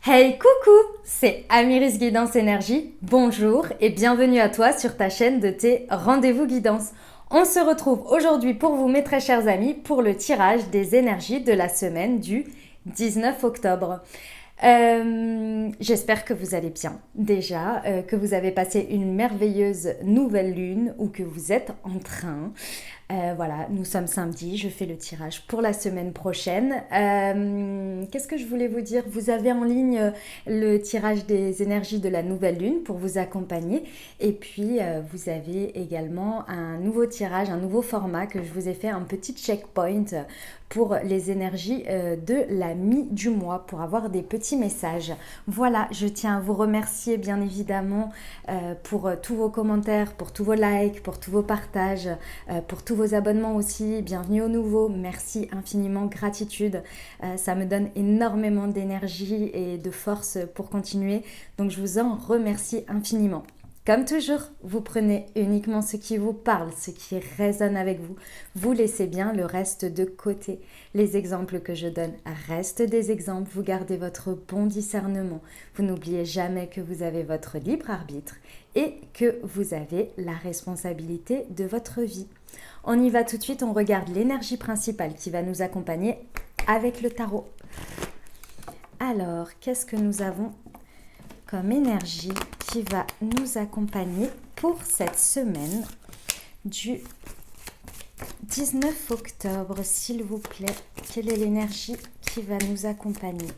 Hey coucou, c'est Amiris Guidance Énergie. Bonjour et bienvenue à toi sur ta chaîne de tes rendez-vous guidance. On se retrouve aujourd'hui pour vous mes très chers amis pour le tirage des énergies de la semaine du 19 octobre. J'espère que vous allez bien déjà, que vous avez passé une merveilleuse nouvelle lune ou que vous êtes en train. Voilà, nous sommes samedi, je fais le tirage pour la semaine prochaine. Qu'est-ce que je voulais vous dire? Vous avez en ligne le tirage des énergies de la nouvelle lune pour vous accompagner. Et puis, vous avez également un nouveau tirage, un nouveau format que je vous ai fait, un petit checkpoint pour les énergies de la mi du mois, pour avoir des petits messages. Voilà, je tiens à vous remercier bien évidemment pour tous vos commentaires, pour tous vos likes, pour tous vos partages, pour tous vos abonnements aussi. Bienvenue aux nouveaux, merci infiniment, gratitude. Ça me donne énormément d'énergie et de force pour continuer, donc je vous en remercie infiniment. Comme toujours, vous prenez uniquement ce qui vous parle, ce qui résonne avec vous. Vous laissez bien le reste de côté. Les exemples que je donne restent des exemples. Vous gardez votre bon discernement. Vous n'oubliez jamais que vous avez votre libre arbitre et que vous avez la responsabilité de votre vie. On y va tout de suite, on regarde l'énergie principale qui va nous accompagner avec le tarot. Alors, qu'est-ce que nous avons comme énergie qui va nous accompagner pour cette semaine du 19 octobre, s'il vous plaît? Quelle est l'énergie qui va nous accompagner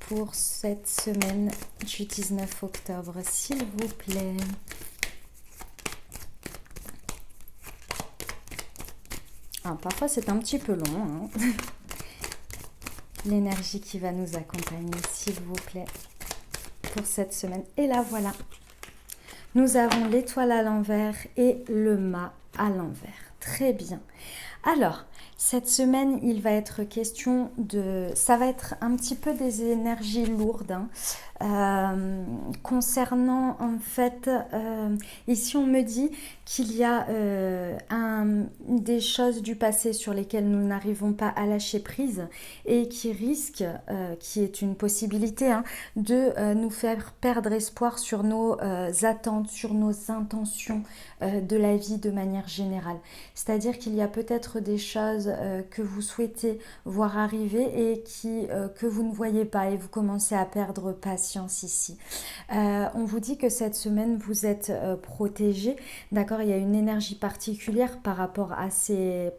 pour cette semaine du 19 octobre, s'il vous plaît? Parfois c'est un petit peu long, hein. L'énergie qui va nous accompagner, s'il vous plaît, pour cette semaine. Et là, voilà. Nous avons l'étoile à l'envers et le mât à l'envers. Très bien. Alors, cette semaine, il va être question de... Ça va être un petit peu des énergies lourdes, hein. Concernant, en fait, ici on me dit qu'il y a des choses du passé sur lesquelles nous n'arrivons pas à lâcher prise et qui risquent, qui est une possibilité, hein, de nous faire perdre espoir sur nos attentes, sur nos intentions de la vie de manière générale. C'est-à-dire qu'il y a peut-être des choses que vous souhaitez voir arriver et que vous ne voyez pas et vous commencez à perdre patience ici. On vous dit que cette semaine vous êtes protégé, d'accord? Il y a une énergie particulière par rapport à ces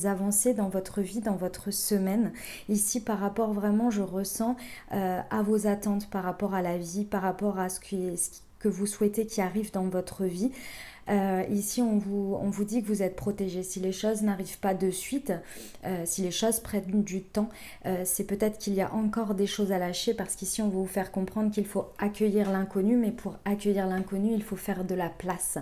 avancées dans votre vie, dans votre semaine. Ici, par rapport vraiment, je ressens à vos attentes, par rapport à la vie, par rapport à ce que vous souhaitez qui arrive dans votre vie. Ici, on vous dit que vous êtes protégé. Si les choses n'arrivent pas de suite, si les choses prennent du temps, c'est peut-être qu'il y a encore des choses à lâcher, parce qu'ici, on va vous faire comprendre qu'il faut accueillir l'inconnu, mais pour accueillir l'inconnu, il faut faire de la place.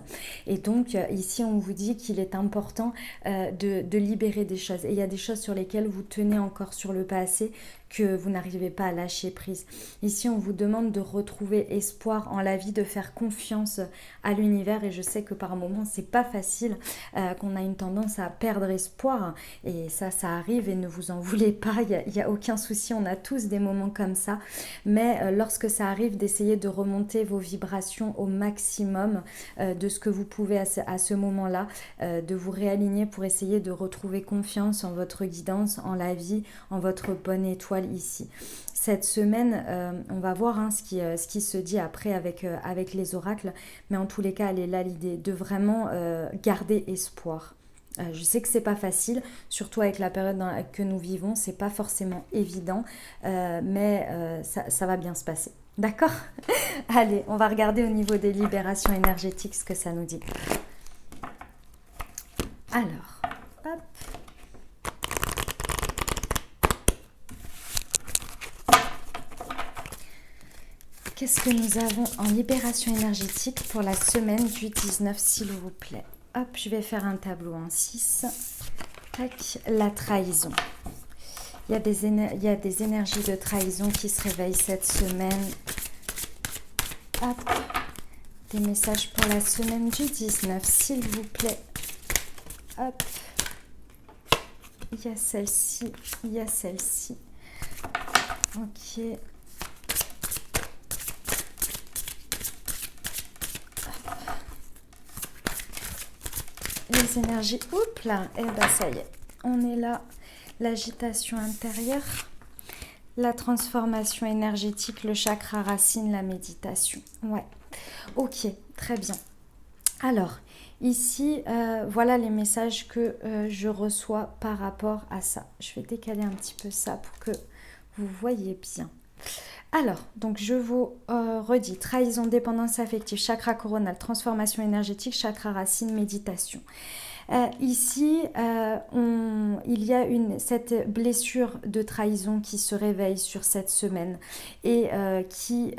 Et donc, ici, on vous dit qu'il est important de libérer des choses. Et il y a des choses sur lesquelles vous tenez encore sur le passé, que vous n'arrivez pas à lâcher prise. Ici, on vous demande de retrouver espoir en la vie, de faire confiance à l'univers, et je sais que par moments, c'est pas facile, qu'on a une tendance à perdre espoir, et ça arrive, et ne vous en voulez pas, il n'y a aucun souci, on a tous des moments comme ça, mais lorsque ça arrive, d'essayer de remonter vos vibrations au maximum de ce que vous pouvez à ce moment-là, de vous réaligner pour essayer de retrouver confiance en votre guidance, en la vie, en votre bonne étoile ici. Cette semaine, on va voir, hein, ce qui se dit après avec les oracles, mais en tous les cas, elle est là l'idée de vraiment garder espoir. Je sais que c'est pas facile, surtout avec la période que nous vivons, c'est pas forcément évident, mais ça va bien se passer. D'accord? Allez, on va regarder au niveau des libérations énergétiques ce que ça nous dit. Alors, hop. Qu'est-ce que nous avons en libération énergétique pour la semaine du 19, s'il vous plaît? Hop, je vais faire un tableau en 6. Tac, la trahison. Il y a des énergies de trahison qui se réveillent cette semaine. Hop, des messages pour la semaine du 19, s'il vous plaît. Hop, il y a celle-ci, il y a celle-ci. Ok. les énergies. Oups là, et ben ça y est, on est là. L'agitation intérieure, la transformation énergétique, le chakra racine, la méditation. Ouais, ok, très bien. Alors, ici, voilà les messages que je reçois par rapport à ça. Je vais décaler un petit peu ça pour que vous voyez bien. Alors, donc je vous redis, trahison, dépendance affective, chakra coronal, transformation énergétique, chakra racine, méditation. Ici, il y a cette blessure de trahison qui se réveille sur cette semaine et qui,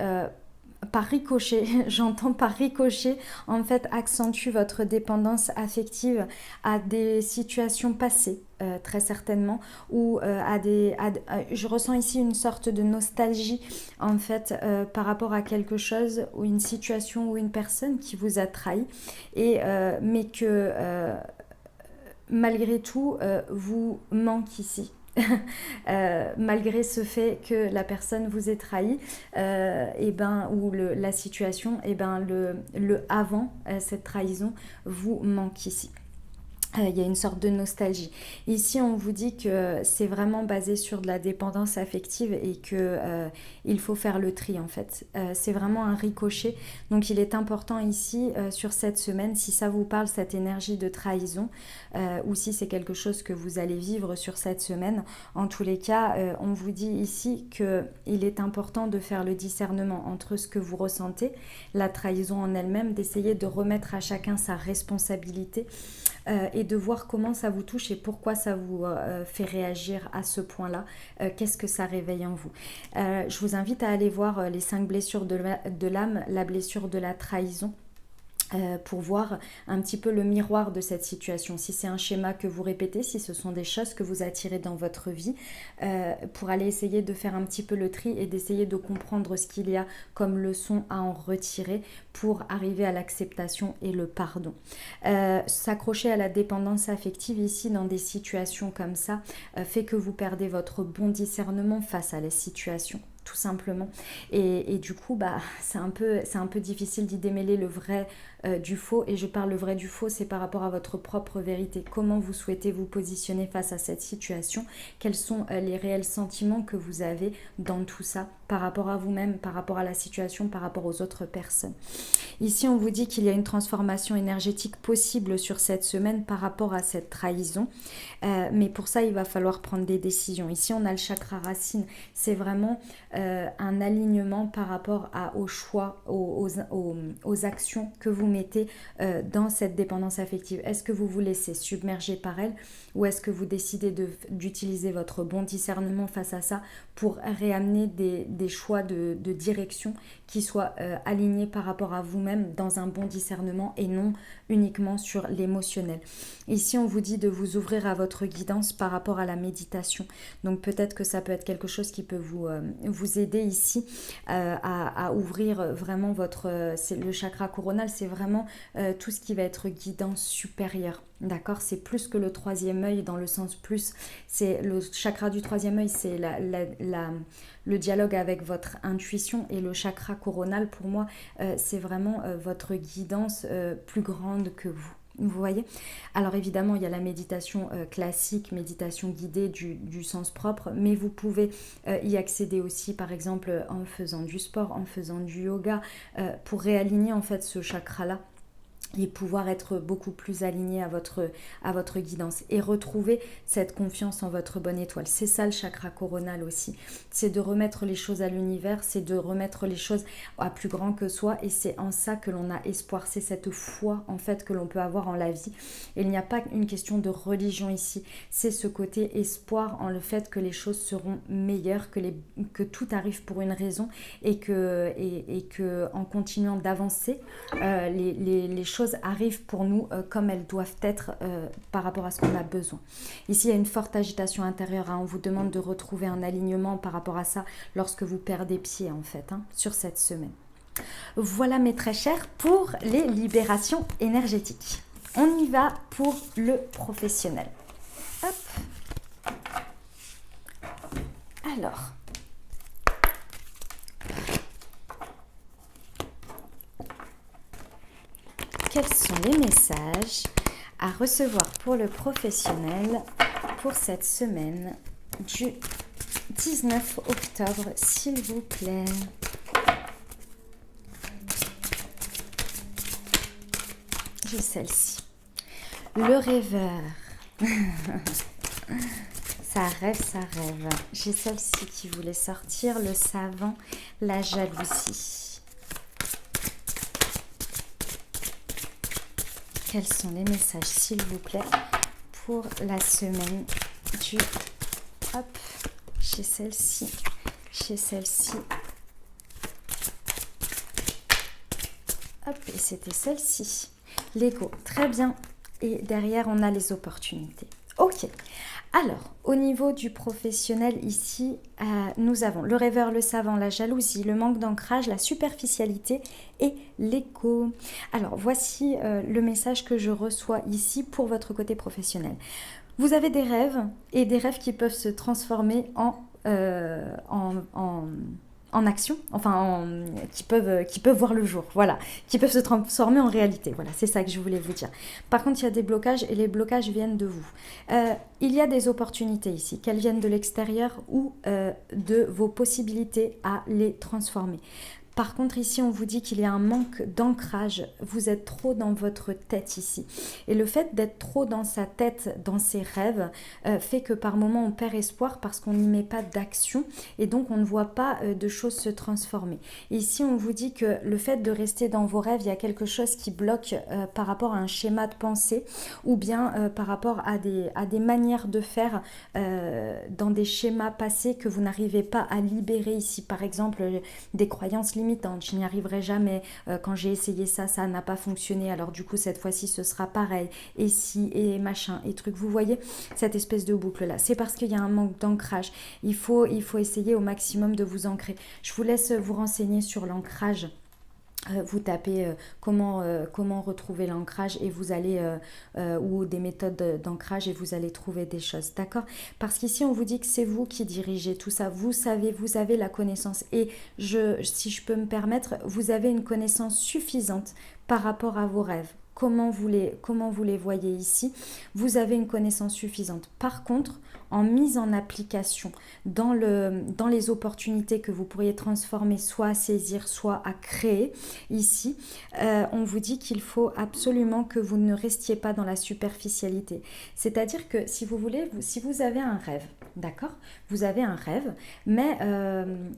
par ricochet, j'entends par ricochet, en fait, accentue votre dépendance affective à des situations passées, très certainement, ou je ressens ici une sorte de nostalgie, en fait, par rapport à quelque chose, ou une situation, ou une personne qui vous a trahi, mais que malgré tout, vous manque ici. Malgré ce fait que la personne vous ait trahi, ou la situation, le avant cette trahison vous manque ici. Il y a une sorte de nostalgie. Ici, on vous dit que c'est vraiment basé sur de la dépendance affective et que il faut faire le tri en fait. C'est vraiment un ricochet. Donc, il est important ici, sur cette semaine, si ça vous parle, cette énergie de trahison, ou si c'est quelque chose que vous allez vivre sur cette semaine. En tous les cas, on vous dit ici qu'il est important de faire le discernement entre ce que vous ressentez, la trahison en elle-même, d'essayer de remettre à chacun sa responsabilité, et de voir comment ça vous touche et pourquoi ça vous fait réagir à ce point-là. Qu'est-ce que ça réveille en vous? Je vous invite à aller voir les 5 blessures de l'âme, la blessure de la trahison. Pour voir un petit peu le miroir de cette situation, si c'est un schéma que vous répétez, si ce sont des choses que vous attirez dans votre vie, pour aller essayer de faire un petit peu le tri et d'essayer de comprendre ce qu'il y a comme leçon à en retirer pour arriver à l'acceptation et le pardon. S'accrocher à la dépendance affective ici dans des situations comme ça fait que vous perdez votre bon discernement face à la situation, tout simplement, et du coup c'est un peu difficile d'y démêler le vrai du faux, et je parle le vrai du faux, c'est par rapport à votre propre vérité, comment vous souhaitez vous positionner face à cette situation, quels sont les réels sentiments que vous avez dans tout ça, par rapport à vous-même, par rapport à la situation, par rapport aux autres personnes. Ici, on vous dit qu'il y a une transformation énergétique possible sur cette semaine par rapport à cette trahison, mais pour ça, il va falloir prendre des décisions. Ici, on a le chakra racine, c'est vraiment un alignement par rapport aux choix, aux actions que vous mettez dans cette dépendance affective. Est-ce que vous vous laissez submerger par elle, ou est-ce que vous décidez d'utiliser votre bon discernement face à ça pour réamener des choix de direction qui soient alignés par rapport à vous-même dans un bon discernement et non uniquement sur l'émotionnel. Ici, on vous dit de vous ouvrir à votre guidance par rapport à la méditation. Donc peut-être que ça peut être quelque chose qui peut vous aider ici à ouvrir vraiment le chakra coronal, c'est vraiment tout ce qui va être guidance supérieure. D'accord, c'est plus que le 3e œil dans le sens plus. C'est le chakra du 3e œil, c'est le dialogue avec votre intuition, et le chakra coronal pour moi c'est vraiment votre guidance plus grande que vous. Vous voyez? Alors évidemment, il y a la méditation classique, méditation guidée du sens propre, mais vous pouvez y accéder aussi, par exemple, en faisant du sport, en faisant du yoga, pour réaligner en fait ce chakra-là et pouvoir être beaucoup plus aligné à votre guidance et retrouver cette confiance en votre bonne étoile. C'est ça le chakra coronal aussi, c'est de remettre les choses à l'univers, c'est de remettre les choses à plus grand que soi, et c'est en ça que l'on a espoir, c'est cette foi en fait que l'on peut avoir en la vie. Et il n'y a pas une question de religion ici, c'est ce côté espoir en le fait que les choses seront meilleures, que tout arrive pour une raison, et que en continuant d'avancer, les choses arrivent pour nous comme elles doivent être par rapport à ce qu'on a besoin. Ici, il y a une forte agitation intérieure. On vous demande de retrouver un alignement par rapport à ça lorsque vous perdez pied en fait sur cette semaine. Voilà mes très chers pour les libérations énergétiques. On y va pour le professionnel. Hop. Alors. Quels sont les messages à recevoir pour le professionnel pour cette semaine du 19 octobre, s'il vous plaît. J'ai celle-ci. Le rêveur. Ça rêve, ça rêve. J'ai celle-ci qui voulait sortir, le savant, la jalousie. Quels sont les messages, s'il vous plaît, pour la semaine du... Hop, j'ai celle-ci, j'ai celle-ci. Hop, et c'était celle-ci. L'ego, très bien. Et derrière, on a les opportunités. Ok. Alors, au niveau du professionnel ici, nous avons le rêveur, le savant, la jalousie, le manque d'ancrage, la superficialité et l'écho. Alors, voici le message que je reçois ici pour votre côté professionnel. Vous avez des rêves et des rêves qui peuvent se transformer en action, qui peuvent voir le jour, voilà, qui peuvent se transformer en réalité, voilà, c'est ça que je voulais vous dire. Par contre, il y a des blocages et les blocages viennent de vous. Il y a des opportunités ici, qu'elles viennent de l'extérieur ou de vos possibilités à les transformer. Par contre, ici, on vous dit qu'il y a un manque d'ancrage. Vous êtes trop dans votre tête ici. Et le fait d'être trop dans sa tête, dans ses rêves, fait que par moments, on perd espoir parce qu'on n'y met pas d'action. Et donc, on ne voit pas de choses se transformer. Et ici, on vous dit que le fait de rester dans vos rêves, il y a quelque chose qui bloque par rapport à un schéma de pensée ou bien par rapport à des manières de faire dans des schémas passés que vous n'arrivez pas à libérer ici. Par exemple, des croyances limitante, je n'y arriverai jamais, quand j'ai essayé ça, ça n'a pas fonctionné, alors du coup cette fois-ci ce sera pareil, et si, et machin, et truc, vous voyez cette espèce de boucle là, c'est parce qu'il y a un manque d'ancrage, il faut essayer au maximum de vous ancrer. Je vous laisse vous renseigner sur l'ancrage. Vous tapez comment retrouver l'ancrage et vous allez ou des méthodes d'ancrage et vous allez trouver des choses, d'accord? Parce qu'ici on vous dit que c'est vous qui dirigez tout ça, vous savez, vous avez la connaissance et si je peux me permettre, vous avez une connaissance suffisante par rapport à vos rêves. Comment vous les voyez ici, vous avez une connaissance suffisante. Par contre, en mise en application dans les opportunités que vous pourriez transformer, soit à saisir, soit à créer, ici, on vous dit qu'il faut absolument que vous ne restiez pas dans la superficialité. C'est-à-dire que si vous voulez, si vous avez un rêve, d'accord? Vous avez un rêve, mais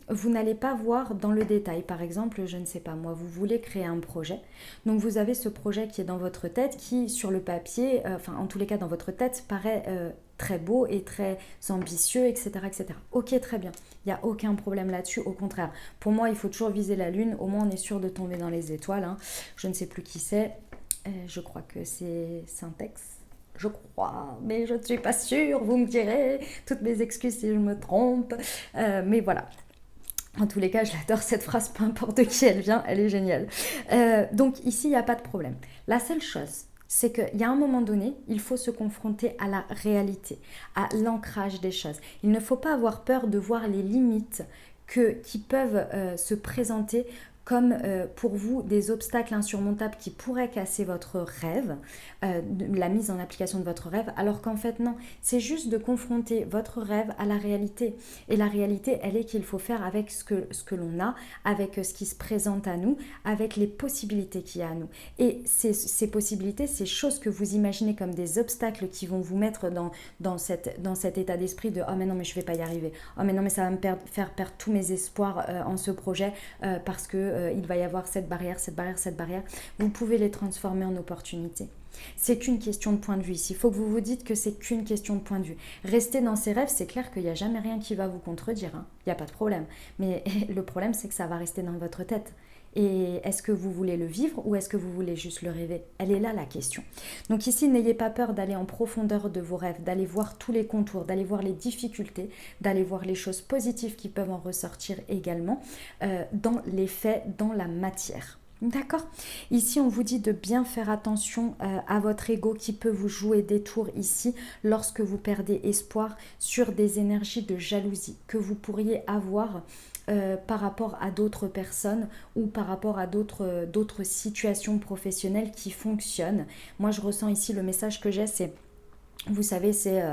vous n'allez pas voir dans le détail. Par exemple, je ne sais pas moi, vous voulez créer un projet. Donc vous avez ce projet qui est dans votre tête, qui sur le papier, en tous les cas dans votre tête, paraît très beau et très ambitieux, etc., etc. Ok, très bien. Il n'y a aucun problème là-dessus. Au contraire, pour moi, il faut toujours viser la lune. Au moins, on est sûr de tomber dans les étoiles. Hein. Je ne sais plus qui c'est. Je crois que c'est Syntex. Je crois, mais je ne suis pas sûre. Vous me direz. Toutes mes excuses si je me trompe. Mais voilà. En tous les cas, je l'adore cette phrase, peu importe de qui elle vient, elle est géniale. Donc ici, il n'y a pas de problème. La seule chose, c'est qu'il y a un moment donné, il faut se confronter à la réalité, à l'ancrage des choses. Il ne faut pas avoir peur de voir les limites qui peuvent se présenter comme pour vous des obstacles insurmontables qui pourraient casser votre rêve, la mise en application de votre rêve, alors qu'en fait non, c'est juste de confronter votre rêve à la réalité. Et la réalité, elle est qu'il faut faire avec ce que l'on a, avec ce qui se présente à nous, avec les possibilités qu'il y a à nous. Et ces possibilités, ces choses que vous imaginez comme des obstacles qui vont vous mettre dans cet état d'esprit de « Oh mais non, mais je ne vais pas y arriver. Oh mais non, mais ça va me faire perdre tous mes espoirs en ce projet parce que il va y avoir cette barrière. Vous pouvez les transformer en opportunités. C'est qu'une question de point de vue ici. Il faut que vous vous dites que c'est qu'une question de point de vue. Rester dans ses rêves, c'est clair qu'il n'y a jamais rien qui va vous contredire. Hein. Il n'y a pas de problème. Mais le problème, c'est que ça va rester dans votre tête. Et est-ce que vous voulez le vivre ou est-ce que vous voulez juste le rêver? Elle est là la question. Donc ici, n'ayez pas peur d'aller en profondeur de vos rêves, d'aller voir tous les contours, d'aller voir les difficultés, d'aller voir les choses positives qui peuvent en ressortir également dans les faits, dans la matière. D'accord? Ici, on vous dit de bien faire attention à votre ego qui peut vous jouer des tours ici lorsque vous perdez espoir sur des énergies de jalousie que vous pourriez avoir par rapport à d'autres personnes ou par rapport à d'autres situations professionnelles qui fonctionnent. Moi, je ressens ici le message que j'ai, c'est, vous savez, c'est...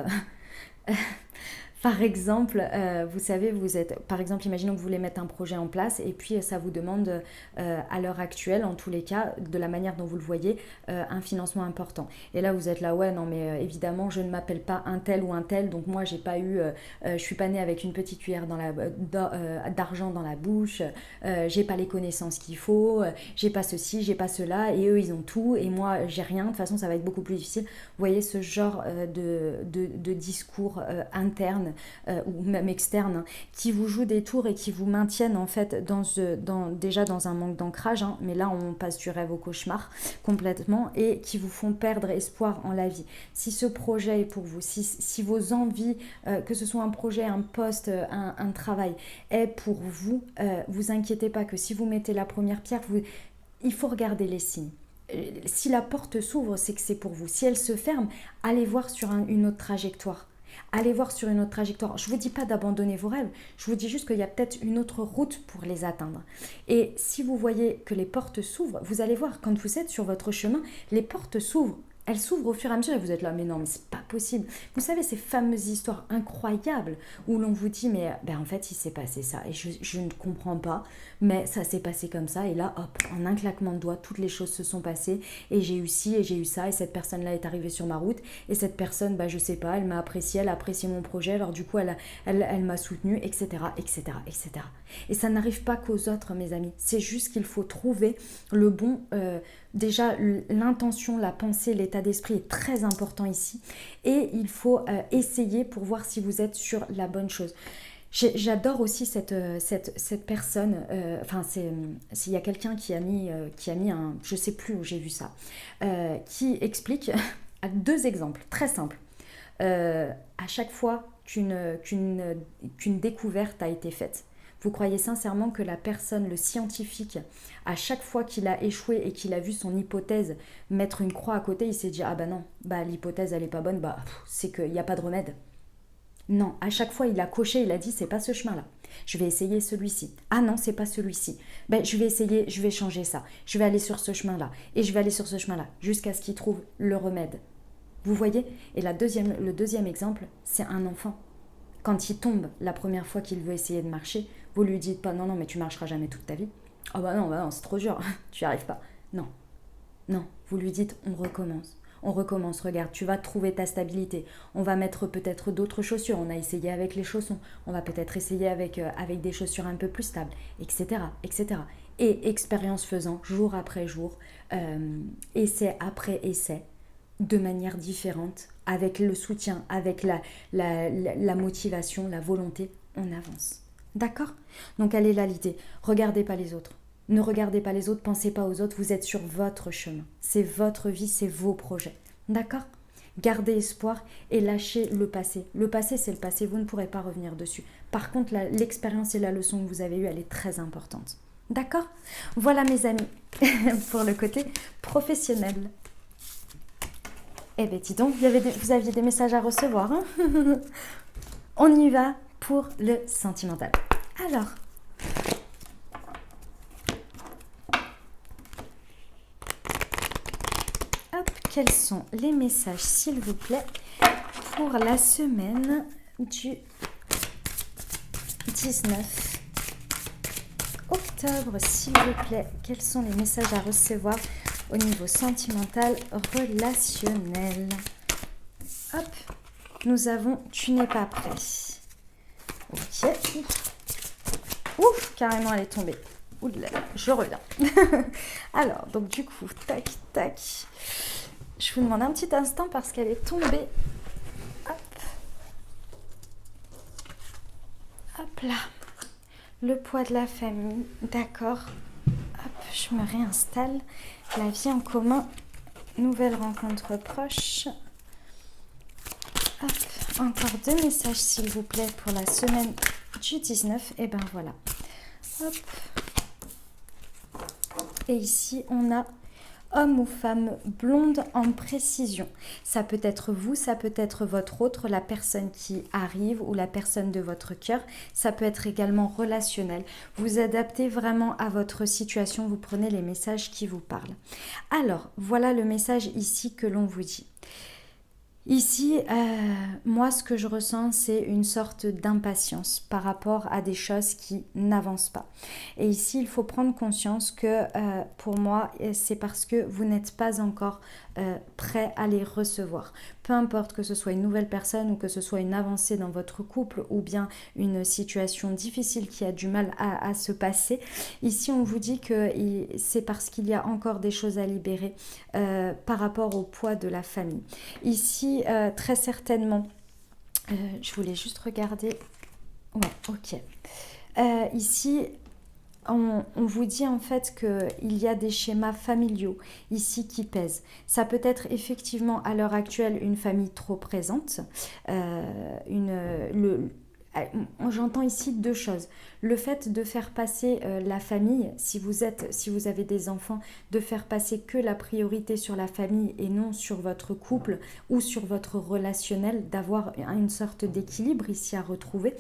Par exemple, vous savez, vous êtes, par exemple, imaginons que vous voulez mettre un projet en place et puis ça vous demande, à l'heure actuelle, en tous les cas, de la manière dont vous le voyez, un financement important. Et là, vous êtes là, ouais, non, mais évidemment, je ne m'appelle pas un tel ou un tel, donc moi, j'ai pas eu, je suis pas née avec une petite cuillère d'argent dans la bouche, j'ai pas les connaissances qu'il faut, j'ai pas ceci, j'ai pas cela, et eux, ils ont tout, et moi, j'ai rien. De toute façon, ça va être beaucoup plus difficile. Vous voyez ce genre de discours interne ou même externes, hein, qui vous jouent des tours et qui vous maintiennent en fait déjà dans un manque d'ancrage, hein, mais là on passe du rêve au cauchemar complètement, et qui vous font perdre espoir en la vie. Si ce projet est pour vous, si vos envies, que ce soit un projet, un poste, un travail, est pour vous, vous inquiétez pas que si vous mettez la première pierre, il faut regarder les signes. Si la porte s'ouvre, c'est que c'est pour vous. Si elle se ferme, allez voir sur une autre trajectoire. Allez voir sur une autre trajectoire. Je ne vous dis pas d'abandonner vos rêves, je vous dis juste qu'il y a peut-être une autre route pour les atteindre. Et si vous voyez que les portes s'ouvrent, vous allez voir, quand vous êtes sur votre chemin, les portes s'ouvrent. Elles s'ouvrent au fur et à mesure et vous êtes là, mais non, mais c'est pas possible. Vous savez, ces fameuses histoires incroyables où l'on vous dit, mais ben, en fait, il s'est passé ça et je ne comprends pas, mais ça s'est passé comme ça. Et là, hop, en un claquement de doigts, toutes les choses se sont passées et j'ai eu ci et j'ai eu ça et cette personne-là est arrivée sur ma route et cette personne, ben, je sais pas, elle m'a apprécié, elle a apprécié mon projet, alors du coup, elle m'a soutenue, etc., etc., etc. Et ça n'arrive pas qu'aux autres, mes amis. C'est juste qu'il faut trouver le bon... déjà, l'intention, la pensée, l'état d'esprit est très important ici. Et il faut essayer pour voir si vous êtes sur la bonne chose. J'adore aussi cette personne. Enfin, s'il y a quelqu'un qui a mis un... Je sais plus où j'ai vu ça. Qui explique deux exemples très simples. À chaque fois qu'une découverte a été faite, vous croyez sincèrement que la personne, le scientifique, à chaque fois qu'il a échoué et qu'il a vu son hypothèse mettre une croix à côté, il s'est dit « Ah bah non, bah l'hypothèse elle est pas bonne, bah c'est qu'il n'y a pas de remède ». Non, à chaque fois il a coché, il a dit « C'est pas ce chemin-là, je vais essayer celui-ci. Ah non, c'est pas celui-ci. Ben je vais essayer, je vais changer ça. Je vais aller sur ce chemin-là et je vais aller sur ce chemin-là jusqu'à ce qu'il trouve le remède. » Vous voyez? Et le deuxième exemple, c'est un enfant. Quand il tombe la première fois qu'il veut essayer de marcher, vous lui dites pas « Non, non, mais tu marcheras jamais toute ta vie. » « Ah bah non, c'est trop dur, tu n'y arrives pas. » Non, non, vous lui dites « On recommence. On recommence, regarde, tu vas trouver ta stabilité. On va mettre peut-être d'autres chaussures. On a essayé avec les chaussons. On va peut-être essayer avec des chaussures un peu plus stables, etc. etc. » Et expérience faisant, jour après jour, essai après essai, de manière différente, avec le soutien, avec la motivation, la volonté, on avance. D'accord? Donc elle est là l'idée. Regardez pas les autres. Ne regardez pas les autres, pensez pas aux autres, vous êtes sur votre chemin. C'est votre vie, c'est vos projets. D'accord? Gardez espoir et lâchez le passé. Le passé, c'est le passé, vous ne pourrez pas revenir dessus. Par contre, l'expérience et la leçon que vous avez eue, elle est très importante. D'accord? Voilà mes amis, pour le côté professionnel. Eh bien, dis donc, vous aviez des messages à recevoir. Hein? On y va pour le sentimental. Alors, hop, quels sont les messages, s'il vous plaît, pour la semaine du 19 octobre, s'il vous plaît. Quels sont les messages à recevoir au niveau sentimental, relationnel? Hop, nous avons « Tu n'es pas prêt ». Ok. Ouf, carrément, elle est tombée. Ouh là là, je reviens. Alors, donc du coup, tac, tac. Je vous demande un petit instant parce qu'elle est tombée. Hop. Hop là. Le poids de la famille, d'accord. Hop, je me réinstalle. La vie en commun, nouvelle rencontre proche. Hop, encore deux messages s'il vous plaît pour la semaine du 19. Et ben voilà. Hop. Et ici, on a Homme ou femme blonde en précision. Ça peut être vous, ça peut être votre autre, la personne qui arrive ou la personne de votre cœur. Ça peut être également relationnel. Vous adaptez vraiment à votre situation, vous prenez les messages qui vous parlent. Alors, voilà le message ici que l'on vous dit. Ici, moi, ce que je ressens, c'est une sorte d'impatience par rapport à des choses qui n'avancent pas. Et ici, il faut prendre conscience que pour moi, c'est parce que vous n'êtes pas encore prêt à les recevoir. Peu importe que ce soit une nouvelle personne ou que ce soit une avancée dans votre couple ou bien une situation difficile qui a du mal à se passer. Ici, on vous dit que c'est parce qu'il y a encore des choses à libérer par rapport au poids de la famille. Ici, très certainement, je voulais juste regarder. Ouais, ok. Ici, on vous dit en fait qu'il y a des schémas familiaux ici qui pèsent. Ça peut être effectivement à l'heure actuelle une famille trop présente, j'entends ici deux choses. Le fait de faire passer la famille, si vous avez des enfants, de faire passer que la priorité sur la famille et non sur votre couple ou sur votre relationnel, d'avoir une sorte d'équilibre ici à retrouver,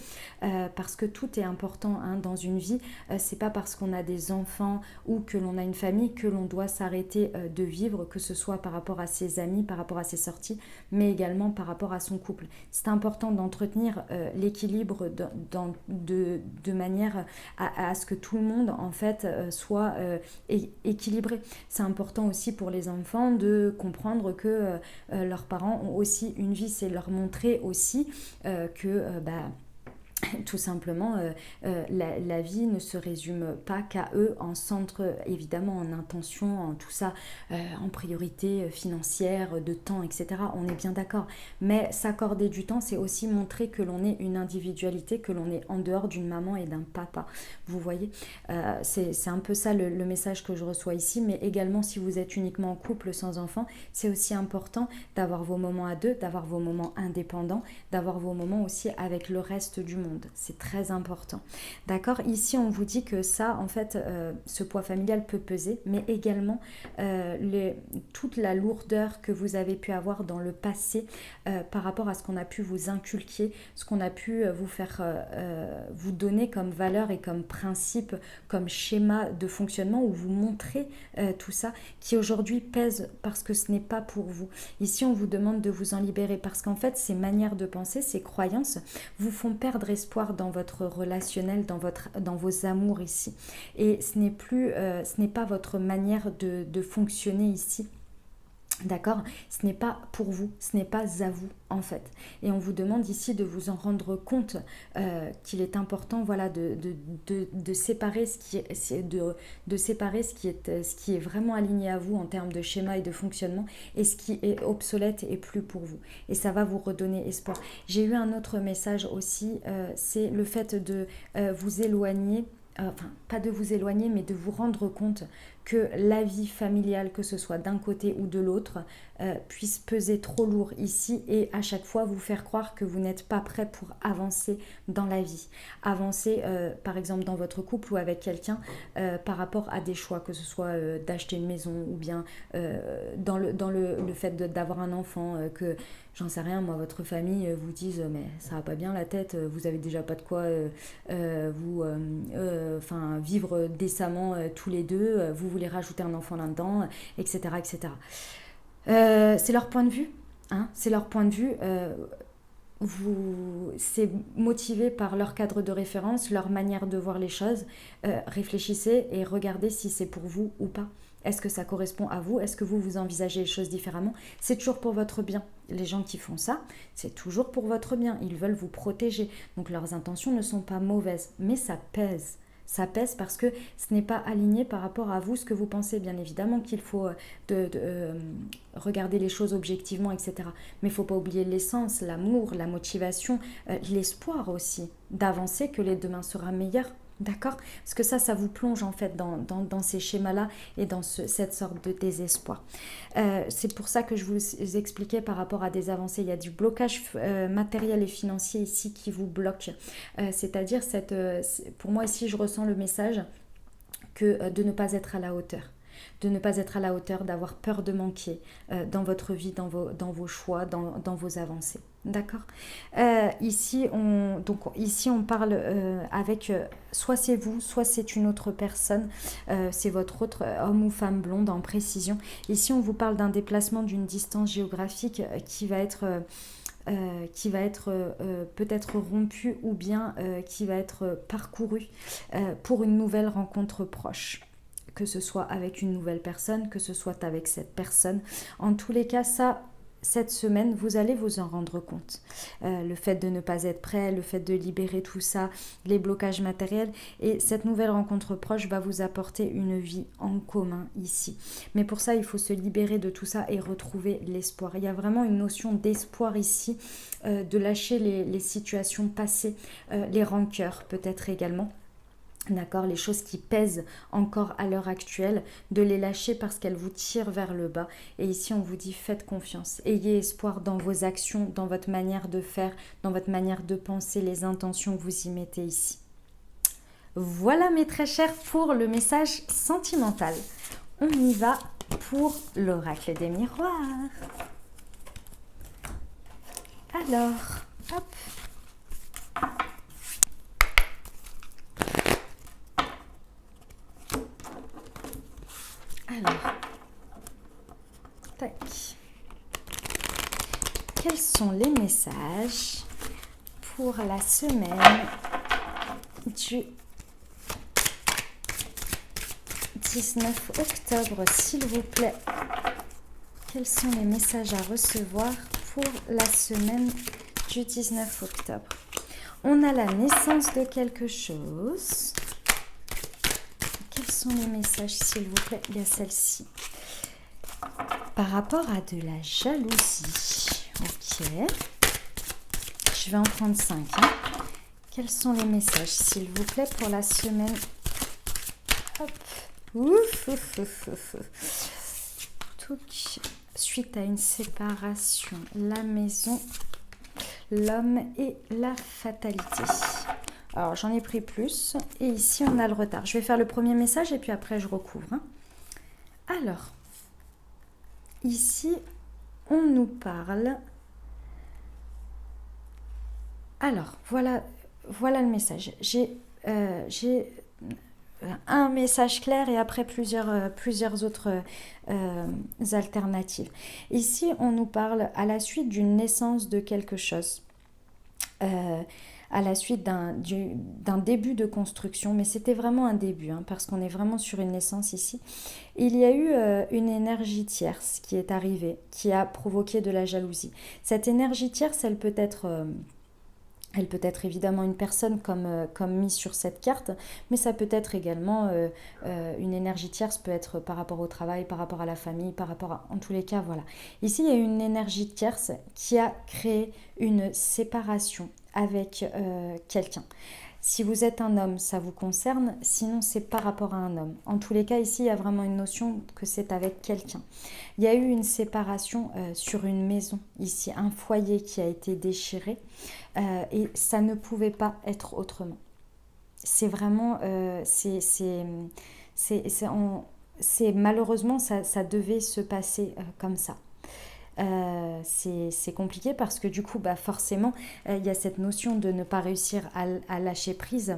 parce que tout est important dans une vie. C'est pas parce qu'on a des enfants ou que l'on a une famille que l'on doit s'arrêter de vivre, que ce soit par rapport à ses amis, par rapport à ses sorties, mais également par rapport à son couple. C'est important d'entretenir l'équilibre de manière à ce que tout le monde en fait soit équilibré. C'est important aussi pour les enfants de comprendre que leurs parents ont aussi une vie, c'est leur montrer aussi que tout simplement, la vie ne se résume pas qu'à eux, en centre, évidemment, en intention, en tout ça, en priorité financière, de temps, etc. On est bien d'accord. Mais s'accorder du temps, c'est aussi montrer que l'on est une individualité, que l'on est en dehors d'une maman et d'un papa. Vous voyez, c'est un peu ça le message que je reçois ici. Mais également, si vous êtes uniquement en couple sans enfant, c'est aussi important d'avoir vos moments à deux, d'avoir vos moments indépendants, d'avoir vos moments aussi avec le reste du monde. C'est très important. D'accord. Ici, on vous dit que ça, en fait, ce poids familial peut peser, mais également toute la lourdeur que vous avez pu avoir dans le passé par rapport à ce qu'on a pu vous inculquer, ce qu'on a pu vous faire vous donner comme valeur et comme principe, comme schéma de fonctionnement où vous montrez tout ça, qui aujourd'hui pèse parce que ce n'est pas pour vous. Ici, on vous demande de vous en libérer parce qu'en fait, ces manières de penser, ces croyances vous font perdre espoir dans votre relationnel, dans vos amours ici. Et ce n'est pas votre manière de fonctionner ici. D'accord. Ce n'est pas pour vous, ce n'est pas à vous en fait. Et on vous demande ici de vous en rendre compte qu'il est important, voilà, de séparer ce qui est vraiment aligné à vous en termes de schéma et de fonctionnement et ce qui est obsolète et plus pour vous. Et ça va vous redonner espoir. J'ai eu un autre message aussi, c'est le fait de vous éloigner. Enfin, pas de vous éloigner, mais de vous rendre compte que la vie familiale, que ce soit d'un côté ou de l'autre, puisse peser trop lourd ici et à chaque fois vous faire croire que vous n'êtes pas prêt pour avancer dans la vie. Avancer, par exemple, dans votre couple ou avec quelqu'un par rapport à des choix, que ce soit d'acheter une maison ou bien dans le fait d'avoir un enfant, que j'en sais rien, moi, votre famille vous dise mais ça va pas bien la tête, vous avez déjà pas de quoi vivre décemment tous les deux, vous voulez rajouter un enfant là-dedans, etc. etc. C'est leur point de vue, hein, c'est leur point de vue. C'est motivé par leur cadre de référence, leur manière de voir les choses. Réfléchissez et regardez si c'est pour vous ou pas. Est-ce que ça correspond à vous? Est-ce que vous envisagez les choses différemment? C'est toujours pour votre bien. Les gens qui font ça, c'est toujours pour votre bien. Ils veulent vous protéger. Donc leurs intentions ne sont pas mauvaises, mais ça pèse. Ça pèse parce que ce n'est pas aligné par rapport à vous, ce que vous pensez. Bien évidemment qu'il faut regarder les choses objectivement, etc. Mais il ne faut pas oublier l'essence, l'amour, la motivation, l'espoir aussi d'avancer, que les demain sera meilleur. D'accord? Parce que ça vous plonge en fait dans ces schémas-là et dans cette sorte de désespoir. C'est pour ça que je vous expliquais par rapport à des avancées. Il y a du blocage matériel et financier ici qui vous bloque. C'est-à-dire, pour moi ici, je ressens le message que de ne pas être à la hauteur. de ne pas être à la hauteur, d'avoir peur de manquer dans votre vie, dans vos choix, dans vos avancées. D'accord. Ici, on parle avec soit c'est vous, soit c'est une autre personne, c'est votre autre homme ou femme blonde en précision. Ici, on vous parle d'un déplacement d'une distance géographique qui va être peut-être rompu ou bien qui va être parcouru pour une nouvelle rencontre proche. Que ce soit avec une nouvelle personne, que ce soit avec cette personne. En tous les cas, ça, cette semaine, vous allez vous en rendre compte. Le fait de ne pas être prêt, le fait de libérer tout ça, les blocages matériels. Et cette nouvelle rencontre proche va vous apporter une vie en commun ici. Mais pour ça, il faut se libérer de tout ça et retrouver l'espoir. Il y a vraiment une notion d'espoir ici, de lâcher les situations passées, les rancœurs peut-être également. D'accord, les choses qui pèsent encore à l'heure actuelle, de les lâcher parce qu'elles vous tirent vers le bas. Et ici, on vous dit faites confiance, ayez espoir dans vos actions, dans votre manière de faire, dans votre manière de penser, les intentions que vous y mettez ici. Voilà mes très chers pour le message sentimental. On y va pour l'oracle des miroirs. Alors, hop. Alors, tac. Quels sont les messages pour la semaine du 19 octobre, s'il vous plaît? Quels sont les messages à recevoir pour la semaine du 19 octobre? On a la naissance de quelque chose. Quels sont les messages, s'il vous plaît? Il y a celle-ci. Par rapport à de la jalousie. Ok. Je vais en prendre 5. Quels sont les messages, s'il vous plaît, pour la semaine? Hop. Ouf, ouf, ouf, ouf, ouf. Suite à une séparation, la maison, l'homme et la fatalité. Alors, j'en ai pris plus. Et ici, on a le retard. Je vais faire le premier message et puis après, je recouvre. Alors, ici, on nous parle... Alors, voilà le message. J'ai un message clair et après plusieurs autres alternatives. Ici, on nous parle à la suite d'une naissance de quelque chose. À la suite d'un début de construction, mais c'était vraiment un début, parce qu'on est vraiment sur une naissance ici. Il y a eu une énergie tierce qui est arrivée, qui a provoqué de la jalousie. Cette énergie tierce, elle peut être évidemment une personne comme mise sur cette carte, mais ça peut être également une énergie tierce, peut être par rapport au travail, par rapport à la famille, en tous les cas, voilà. Ici, il y a une énergie tierce qui a créé une séparation avec quelqu'un. Si vous êtes un homme, ça vous concerne, sinon c'est par rapport à un homme. En tous les cas, ici, il y a vraiment une notion que c'est avec quelqu'un. Il y a eu une séparation sur une maison, ici, un foyer qui a été déchiré et ça ne pouvait pas être autrement. C'est vraiment, malheureusement, ça devait se passer comme ça. C'est compliqué parce que du coup, forcément, il y a cette notion de ne pas réussir à lâcher prise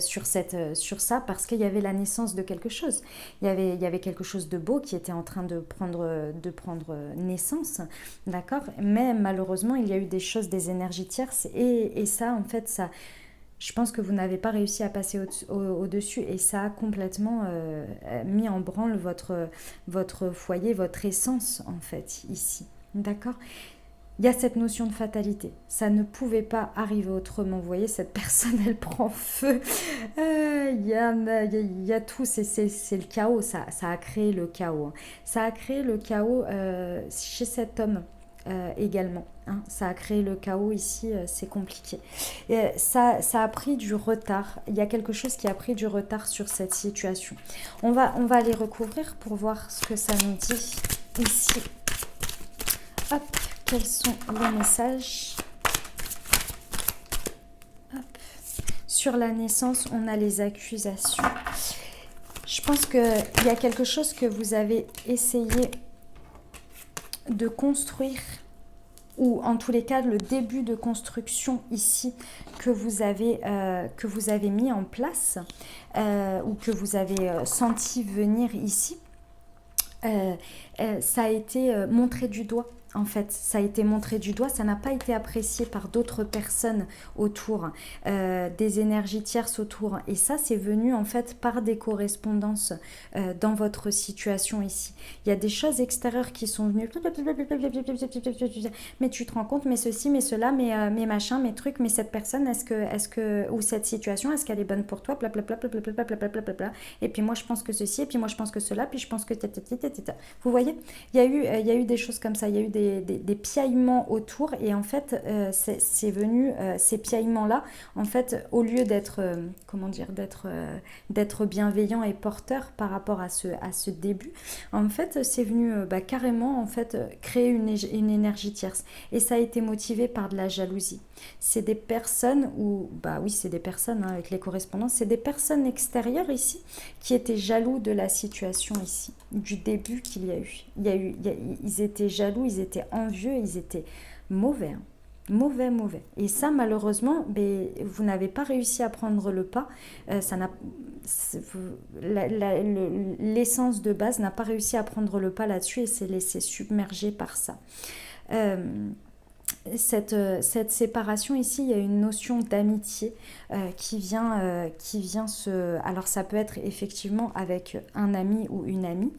sur ça parce qu'il y avait la naissance de quelque chose. Il y avait quelque chose de beau qui était en train de prendre naissance, d'accord? Mais malheureusement, il y a eu des choses, des énergies tierces et ça, en fait, ça... Je pense que vous n'avez pas réussi à passer au-dessus et ça a complètement mis en branle votre foyer, votre essence en fait ici. D'accord ? Il y a cette notion de fatalité. Ça ne pouvait pas arriver autrement. Vous voyez, cette personne, elle prend feu. Il y a tout. C'est le chaos. Ça a créé le chaos. Ça a créé le chaos chez cet homme. Également, ça a créé le chaos ici, c'est compliqué. Et ça a pris du retard. Il y a quelque chose qui a pris du retard sur cette situation. On va aller recouvrir pour voir ce que ça nous dit ici. Hop, quels sont les messages? Hop. Sur la naissance, on a les accusations. Je pense qu'il y a quelque chose que vous avez essayé de construire, ou en tous les cas le début de construction ici que vous avez mis en place, ou que vous avez senti venir ici. Ça a été montré du doigt. En fait, ça a été montré du doigt, ça n'a pas été apprécié par d'autres personnes autour, des énergies tierces autour. Et ça, c'est venu en fait par des correspondances dans votre situation ici. Il y a des choses extérieures qui sont venues. Mais tu te rends compte, mais ceci, mais cela, mais machin, mais trucs, mais cette personne, ou cette situation, est-ce qu'elle est bonne pour toi, blablabla. Et puis moi, je pense que ceci, et puis moi, je pense que cela, puis je pense que... Vous voyez, il y a eu des choses comme ça, il y a eu des piaillements autour, et en fait c'est venu, ces piaillements là, en fait, au lieu d'être d'être bienveillant et porteur par rapport à ce début, en fait c'est venu carrément en fait créer une énergie tierce, et ça a été motivé par de la jalousie. C'est des personnes, ou bah oui, c'est des personnes, hein, avec les correspondances, c'est des personnes extérieures ici qui étaient jaloux de la situation ici, du début qu'il y a eu. Ils étaient jaloux, ils étaient envieux, ils étaient mauvais. Hein. Mauvais, mauvais. Et ça, malheureusement, vous n'avez pas réussi à prendre le pas. Ça n'a, l'essence de base n'a pas réussi à prendre le pas là-dessus et s'est laissé submerger par ça. Cette séparation ici, il y a une notion d'amitié qui vient se... Alors ça peut être effectivement avec un ami ou une amie,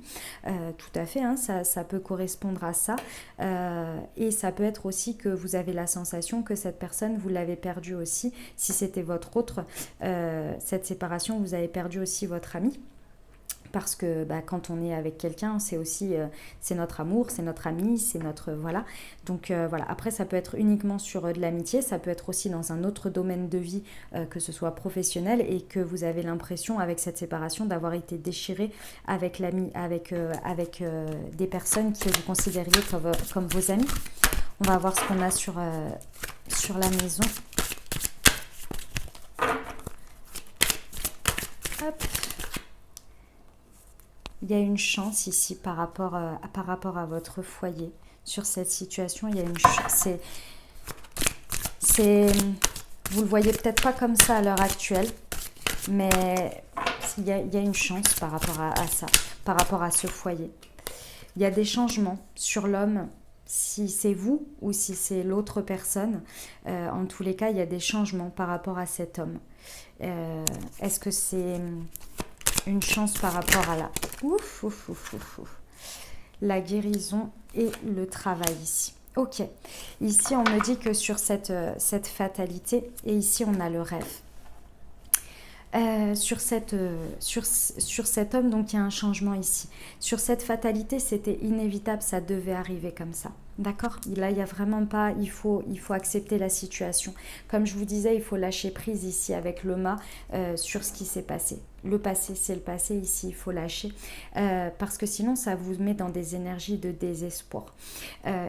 tout à fait, hein, ça peut correspondre à ça. Et ça peut être aussi que vous avez la sensation que cette personne, vous l'avez perdue aussi. Si c'était votre autre, cette séparation, vous avez perdu aussi votre ami. Parce que quand on est avec quelqu'un, c'est aussi c'est notre amour, c'est notre ami, c'est notre... Voilà. Donc voilà, après ça peut être uniquement sur de l'amitié, ça peut être aussi dans un autre domaine de vie, que ce soit professionnel, et que vous avez l'impression avec cette séparation d'avoir été déchiré avec l'ami, avec des personnes que vous considériez comme vos amis. On va voir ce qu'on a sur la maison. Hop. Il y a une chance ici par rapport à votre foyer. Sur cette situation, il y a une chance. Vous ne le voyez peut-être pas comme ça à l'heure actuelle, mais il y a une chance par rapport à ça, par rapport à ce foyer. Il y a des changements sur l'homme, si c'est vous ou si c'est l'autre personne. En tous les cas, il y a des changements par rapport à cet homme. Est-ce que c'est... une chance par rapport à la guérison et le travail ici. Ok, ici on me dit que sur cette fatalité, et ici on a le rêve. Sur cet homme, donc il y a un changement ici. Sur cette fatalité, c'était inévitable, ça devait arriver comme ça. D'accord? Là, il n'y a vraiment pas... Il faut accepter la situation. Comme je vous disais, il faut lâcher prise ici avec le mât sur ce qui s'est passé. Le passé, c'est le passé. Ici, il faut lâcher. Parce que sinon, ça vous met dans des énergies de désespoir.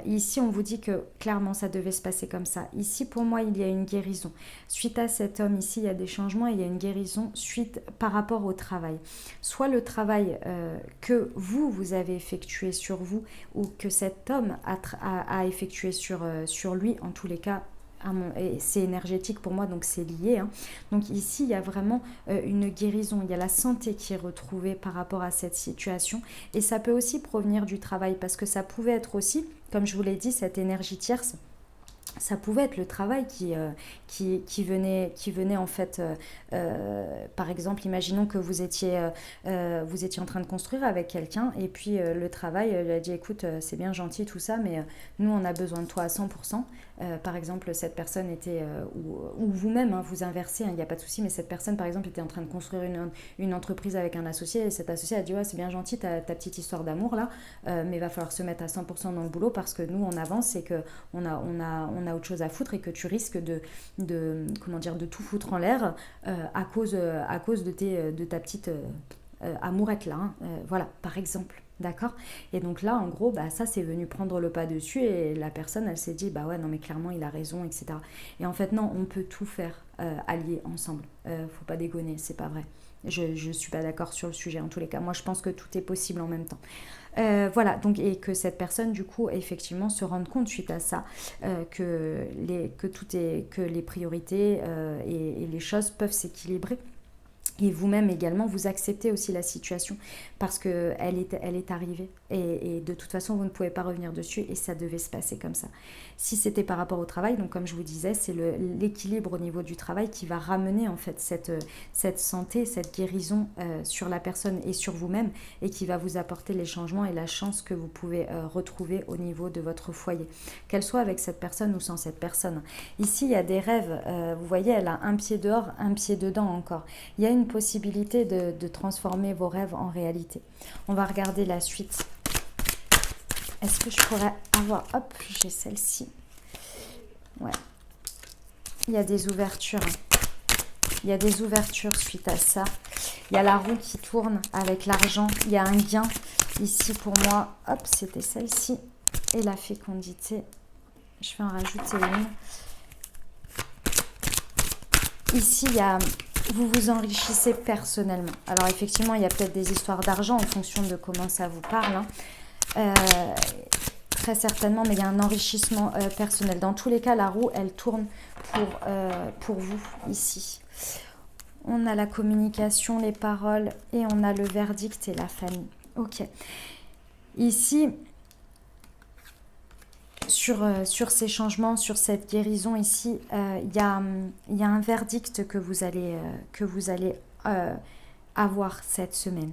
Ici, on vous dit que clairement, ça devait se passer comme ça. Ici, pour moi, il y a une guérison. Suite à cet homme, ici, il y a des changements. Et il y a une guérison suite par rapport au travail. Soit le travail que vous avez effectué sur vous, ou que cet homme a effectué sur lui, en tous les cas, et c'est énergétique pour moi, donc c'est lié. Hein. Donc ici, il y a vraiment une guérison, il y a la santé qui est retrouvée par rapport à cette situation. Et ça peut aussi provenir du travail, parce que ça pouvait être aussi, comme je vous l'ai dit, cette énergie tierce. Ça pouvait être le travail qui venait en fait, par exemple, imaginons que vous étiez en train de construire avec quelqu'un, et puis le travail lui a dit écoute, c'est bien gentil tout ça, mais nous on a besoin de toi à 100%. Par exemple, cette personne était, ou vous-même, hein, vous inversez, il n'y a pas de souci, mais cette personne par exemple était en train de construire une entreprise avec un associé, et cet associé a dit ouais, c'est bien gentil ta petite histoire d'amour là, mais il va falloir se mettre à 100% dans le boulot, parce que nous on avance et qu'on a autre chose à foutre, et que tu risques de tout foutre en l'air à cause de ta petite amourette là, hein, voilà, par exemple. D'accord? Et donc là, en gros, ça c'est venu prendre le pas dessus, et la personne, elle s'est dit, ouais, non mais clairement, il a raison, etc. Et en fait, non, on peut tout faire alliés ensemble. Faut pas déconner, c'est pas vrai. Je ne suis pas d'accord sur le sujet en tous les cas. Moi, je pense que tout est possible en même temps. Voilà, donc, et que cette personne, du coup, effectivement, se rende compte suite à ça que les priorités et les choses peuvent s'équilibrer. Et vous-même également, vous acceptez aussi la situation parce qu'elle est arrivée. Et de toute façon, vous ne pouvez pas revenir dessus et ça devait se passer comme ça. Si c'était par rapport au travail, donc comme je vous disais, c'est l'équilibre au niveau du travail qui va ramener en fait cette santé, cette guérison sur la personne et sur vous-même et qui va vous apporter les changements et la chance que vous pouvez retrouver au niveau de votre foyer. Qu'elle soit avec cette personne ou sans cette personne. Ici, il y a des rêves. Vous voyez, elle a un pied dehors, un pied dedans encore. Il y a une possibilité de transformer vos rêves en réalité. On va regarder la suite. Est-ce que je pourrais avoir... Hop, j'ai celle-ci. Ouais. Il y a des ouvertures. Il y a des ouvertures suite à ça. Il y a la roue qui tourne avec l'argent. Il y a un gain. Ici, pour moi, hop, c'était celle-ci. Et la fécondité. Je vais en rajouter une. Ici, il y a... Vous vous enrichissez personnellement. Alors, effectivement, il y a peut-être des histoires d'argent en fonction de comment ça vous parle. Très certainement, mais il y a un enrichissement personnel. Dans tous les cas, la roue, elle tourne pour vous ici. On a la communication, les paroles et on a le verdict et la famille. Ok. Ici, sur ces changements, sur cette guérison ici, il y a un verdict que vous allez avoir cette semaine.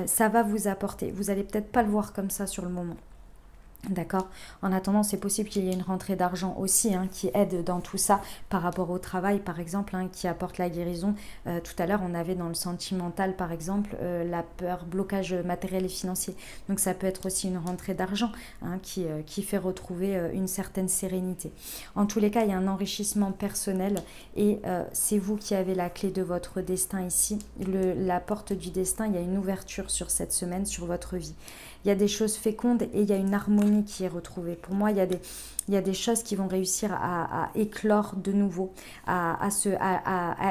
Ça va vous apporter. Vous n'allez peut-être pas le voir comme ça sur le moment. D'accord. En attendant, c'est possible qu'il y ait une rentrée d'argent aussi qui aide dans tout ça par rapport au travail, par exemple, qui apporte la guérison. Tout à l'heure, on avait dans le sentimental, par exemple, la peur, blocage matériel et financier. Donc, ça peut être aussi une rentrée d'argent qui fait retrouver une certaine sérénité. En tous les cas, il y a un enrichissement personnel et c'est vous qui avez la clé de votre destin ici. La porte du destin, il y a une ouverture sur cette semaine, sur votre vie. Il y a des choses fécondes et il y a une harmonie qui est retrouvée. Pour moi, il y a des choses qui vont réussir à éclore de nouveau, à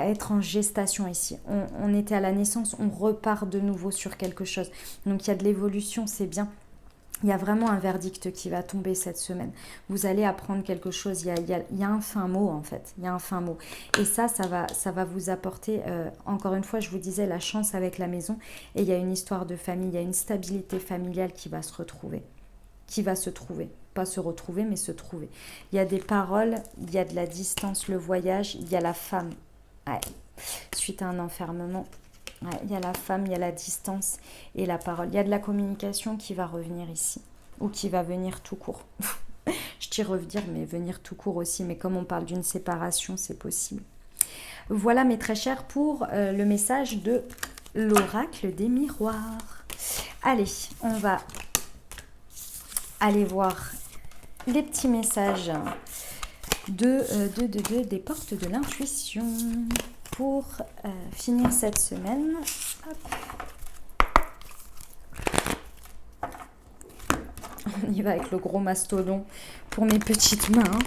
être en gestation ici. On était à la naissance, on repart de nouveau sur quelque chose. Donc, il y a de l'évolution, c'est bien. Il y a vraiment un verdict qui va tomber cette semaine. Vous allez apprendre quelque chose. Il y a un fin mot en fait. Il y a un fin mot. Et ça va vous apporter, encore une fois, je vous disais, la chance avec la maison. Et il y a une histoire de famille, il y a une stabilité familiale qui va se retrouver. Qui va se trouver. Pas se retrouver, mais se trouver. Il y a des paroles, il y a de la distance, le voyage, il y a la femme. Ouais. Suite à un enfermement. Ouais, il y a la femme, il y a la distance et la parole. Il y a de la communication qui va revenir ici. Ou qui va venir tout court. Je dis revenir, mais venir tout court aussi. Mais comme on parle d'une séparation, c'est possible. Voilà mes très chers pour le message de l'oracle des miroirs. Allez, on va aller voir les petits messages des portes de l'intuition. Pour finir cette semaine, hop. On y va avec le gros mastodon pour mes petites mains.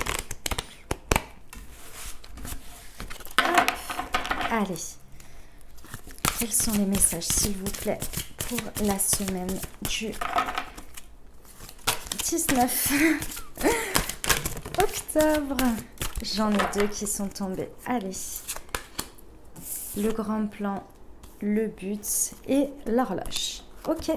Hop. Allez, quels sont les messages, s'il vous plaît, pour la semaine du 19 octobre? J'en ai 2 qui sont tombés. Allez. Le grand plan, le but et l'horloge. Ok.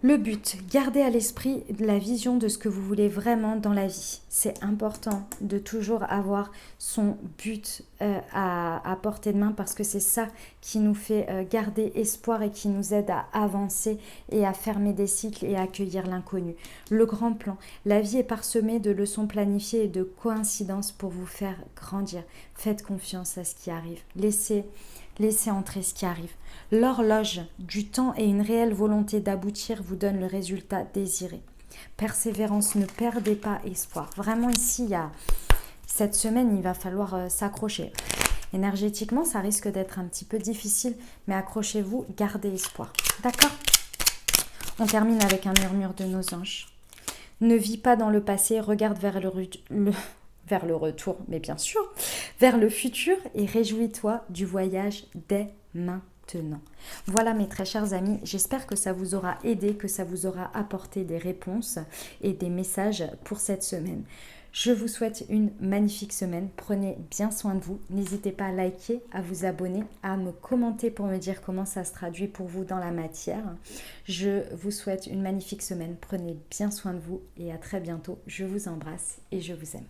Le but, gardez à l'esprit la vision de ce que vous voulez vraiment dans la vie. C'est important de toujours avoir son but à portée de main parce que c'est ça qui nous fait garder espoir et qui nous aide à avancer et à fermer des cycles et à accueillir l'inconnu. Le grand plan, la vie est parsemée de leçons planifiées et de coïncidences pour vous faire grandir. Faites confiance à ce qui arrive. Laissez entrer ce qui arrive. L'horloge du temps et une réelle volonté d'aboutir vous donne le résultat désiré. Persévérance, ne perdez pas espoir. Vraiment ici, cette semaine, il va falloir s'accrocher. Énergétiquement, ça risque d'être un petit peu difficile, mais accrochez-vous, gardez espoir. D'accord? On termine avec un murmure de nos anges. Ne vis pas dans le passé, regarde vers le retour, mais bien sûr, vers le futur et réjouis-toi du voyage dès maintenant. Voilà mes très chers amis, j'espère que ça vous aura aidé, que ça vous aura apporté des réponses et des messages pour cette semaine. Je vous souhaite une magnifique semaine, prenez bien soin de vous, n'hésitez pas à liker, à vous abonner, à me commenter pour me dire comment ça se traduit pour vous dans la matière. Je vous souhaite une magnifique semaine, prenez bien soin de vous et à très bientôt. Je vous embrasse et je vous aime.